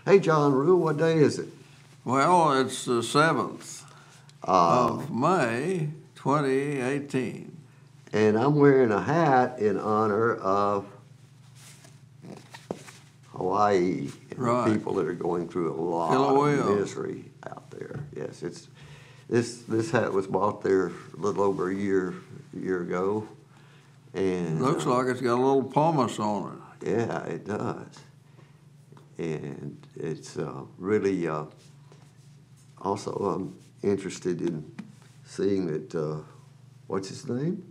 Hey, John Rule, what day is it? Well, it's the 7th of May, 2018. And I'm wearing a hat in honor of Hawaii and the people that are going through a lot of misery out there. Yes, it's this hat was bought there a little over a year ago, and looks like it's got a little pumice on it. Yeah, it does, and it's really also I'm interested in seeing that what's his name?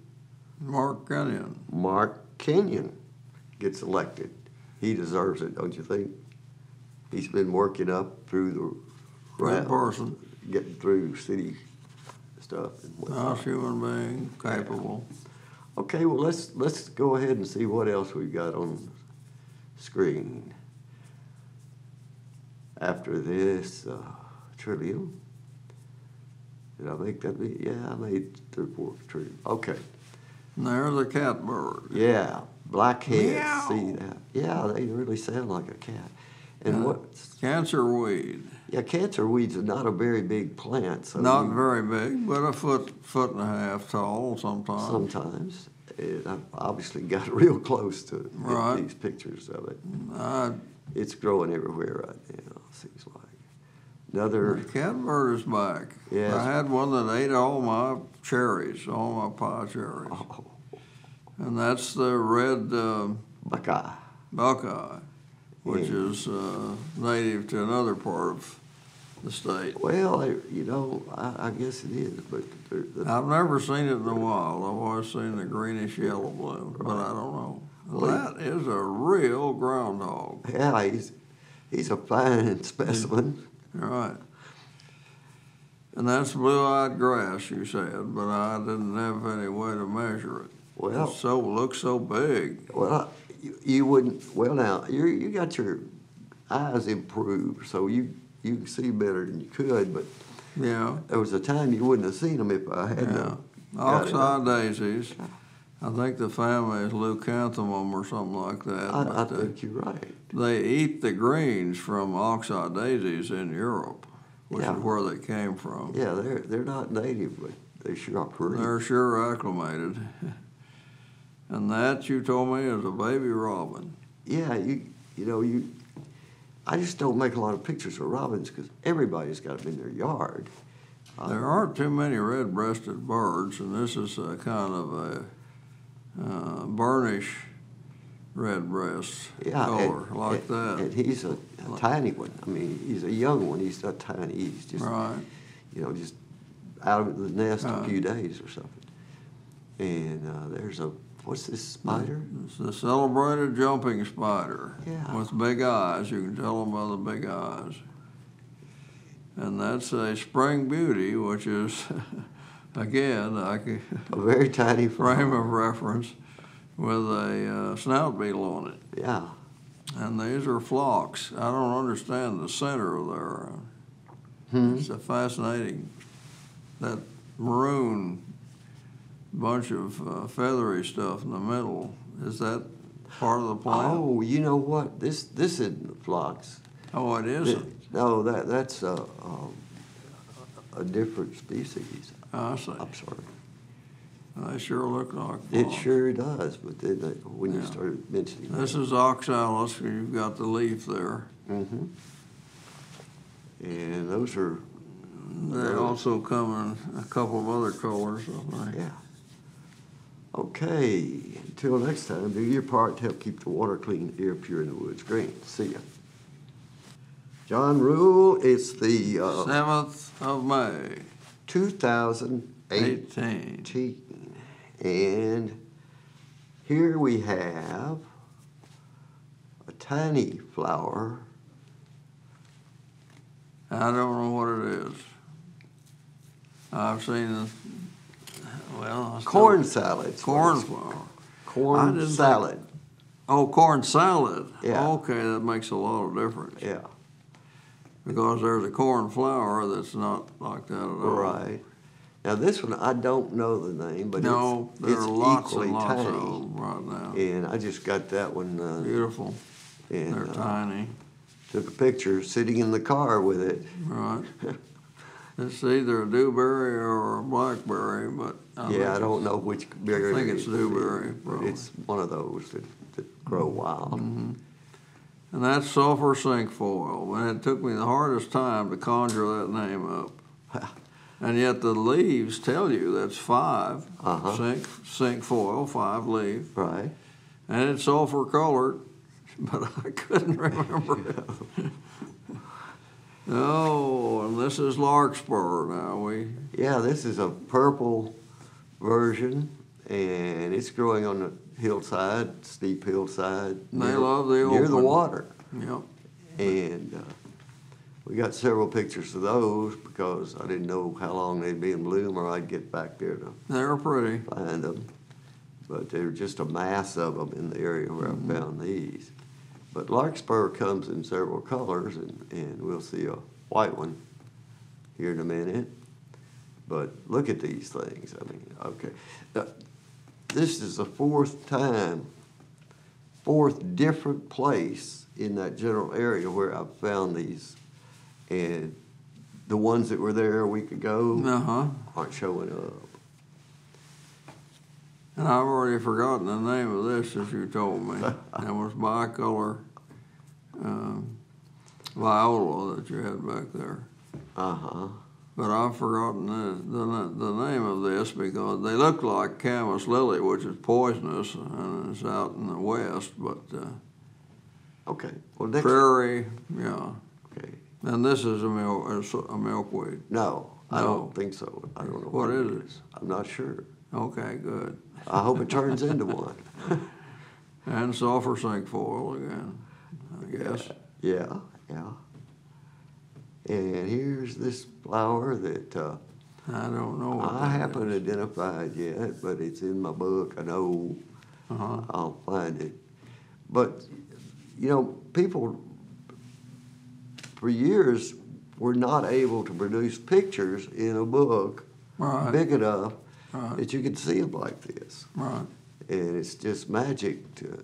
Mark Kinion. Mark Kinion gets elected. He deserves it, don't you think? He's been working up through the Great person. Getting through city stuff. Nice human being, capable. Okay, well let's go ahead and see what else we've got on the screen. After this trillium. Did I make that? Yeah, I made third-fourth trillium. Okay. And there's a catbird. Yeah, blackheads. See that? Yeah, they really sound like a cat. And what's cancer weed? Yeah, cancer weeds are not a very big plant. So not very big, but a foot and a half tall sometimes. Sometimes. I've obviously got real close to get these pictures of it. It's growing everywhere right now, seems like. Another catbird is back. Yes. I had one that ate all my cherries, all my pie cherries. Oh. And that's the red Buckeye, which is native to another part of the state. Well, I guess it is, but I've never seen it in the wild. I've always seen the greenish yellow bloom, but I don't know. Well, that is a real groundhog. Yeah, he's a fine specimen. Right. And that's blue-eyed grass, you said, but I didn't have any way to measure it. Well, it looks so big. Well, you wouldn't. Well, now you got your eyes improved, so you can see better than you could. But yeah, there was a time you wouldn't have seen them if I hadn't. Yeah, oxeye daisies. I think the family is leucanthemum or something like that. I think you're right. They eat the greens from oxeye daisies in Europe, which is where they came from. Yeah, they're not native, but they sure are pretty. They're sure acclimated. And that, you told me, is a baby robin. Yeah, I just don't make a lot of pictures of robins because everybody's got them in their yard. There aren't too many red-breasted birds, and this is a kind of a burnish redbreast color, like that. And he's a tiny one. I mean, he's a young one. He's not tiny. He's just, just out of the nest a few days or something. And there's what's this spider? It's the celebrated jumping spider with big eyes. You can tell them by the big eyes. And that's a spring beauty, which is, again, a very tiny frame of reference with a snout beetle on it. Yeah. And these are phlox. I don't understand the center of their. It's a fascinating, that maroon bunch of feathery stuff in the middle. Is that part of the plant? Oh, you know what? This isn't phlox. Oh, it isn't? No, that's a different species. I see. I'm sorry. They sure look like phlox. It sure does, but then when you started mentioning this is oxalis. You've got the leaf there. Mm-hmm. And those are... They also come in a couple of other colors. Yeah. Okay, until next time, do your part to help keep the water clean, air pure, and the woods green. See ya. John Rule, it's the 7th of May, 2018. And here we have a tiny flower. I don't know what it is. I've seen corn salad. Corn flower. Corn salad. Corn salad. Yeah. Okay, that makes a lot of difference. Yeah. Because there's a corn flower that's not like that at all. Right. Now this one, I don't know the name, but there it's are lots equally and lots tiny. of them right now. And I just got that one. Beautiful. And, they're tiny. took a picture sitting in the car with it. Right. It's either a dewberry or a blackberry, but I don't know which berry. I think it's dewberry. But it's one of those that grow wild. Mm-hmm. And that's sulfur cinquefoil. And it took me the hardest time to conjure that name up. And yet the leaves tell you that's 5 cinquefoil, 5 leaf. Right. And it's sulfur colored, but I couldn't remember it. Oh, and this is larkspur now. Yeah, this is a purple version, and it's growing on the hillside, steep hillside. They love the near open. the water. Yep. And we got several pictures of those because I didn't know how long they'd be in bloom, or I'd get back there to They're pretty. find them. But they're just a mass of them in the area where I found these. But larkspur comes in several colors, and we'll see a white one here in a minute. But look at these things. I mean, okay. This is the fourth different place in that general area where I've found these. And the ones that were there a week ago aren't showing up. And I've already forgotten the name of this, as you told me. That was bicolor viola that you had back there. But I've forgotten the name of this because they look like camas lily, which is poisonous and it's out in the west. But Okay. Well, prairie, yeah. Okay. And this is a milkweed. No, I don't think so. I don't know what is it. I'm not sure. Okay, good. I hope it turns into one. And sulfur cinquefoil again, I guess. Yeah. And here's this flower that I don't know what I haven't identified yet, but it's in my book. I know I'll find it. But, you know, people for years were not able to produce pictures in a book big enough that you could see them like this. Right. And it's just magic to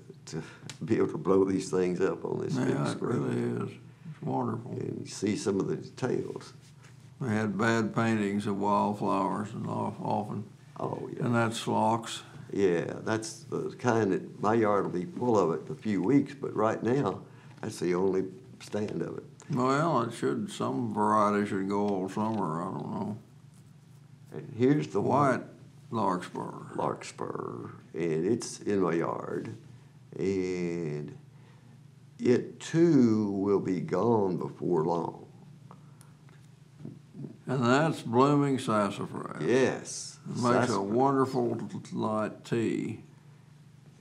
be able to blow these things up on this big screen. It really is. It's wonderful. And you see some of the details. They had bad paintings of wildflowers and often. Oh, yeah. And that's phlox. Yeah, that's the kind that my yard will be full of it in a few weeks, but right now, that's the only stand of it. Well, some variety should go all summer, I don't know. And here's the white larkspur. Larkspur, and it's in my yard. And it too will be gone before long. And that's blooming sassafras. Yes. It makes a wonderful light tea.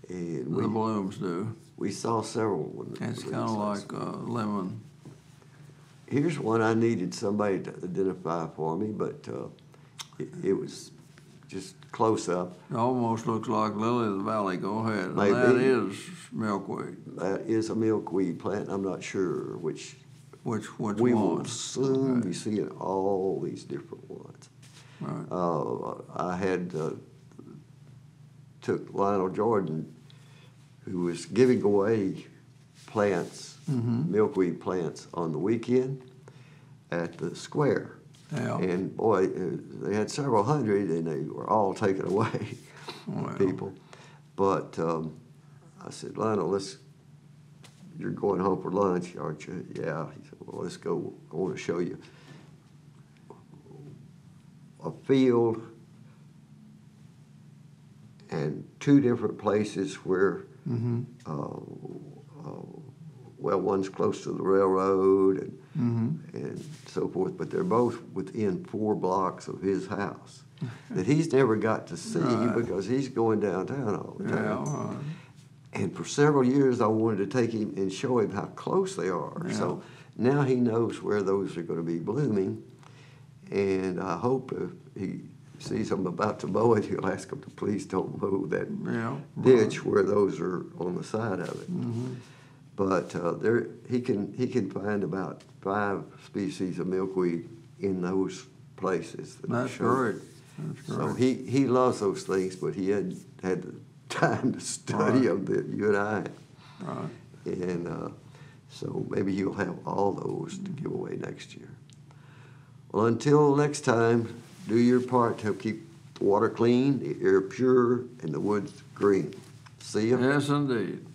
And the blooms do. We saw several. It's kind of like lemon. Here's one I needed somebody to identify for me, but it was just close up. It almost looks like lily of the valley. Go ahead. Maybe. And that is milkweed. That is a milkweed plant. I'm not sure which we will soon be seeing all these different ones. Right. I had took Lionel Jordan, who was giving away plants, milkweed plants, on the weekend at the square. Yeah. And boy, they had several hundred, and they were all taken away, people. But I said, Lionel, you're going home for lunch, aren't you? Yeah. He said, well, let's go. I want to show you a field and two different places where, well, one's close to the railroad and so forth, but they're both within 4 blocks of his house that he's never got to see because he's going downtown all the time. And for several years, I wanted to take him and show him how close they are. Yeah. So now he knows where those are going to be blooming, and I hope if he sees them about to mow it, he'll ask them to please don't mow that ditch where those are on the side of it. But he can find about 5 species of milkweed in those places. That's great. So he loves those things, but he hadn't had the time to study them that you and I had. And So maybe you'll have all those to give away next year. Well, until next time, do your part to help keep the water clean, the air pure, and the woods green. See ya. Yes, indeed.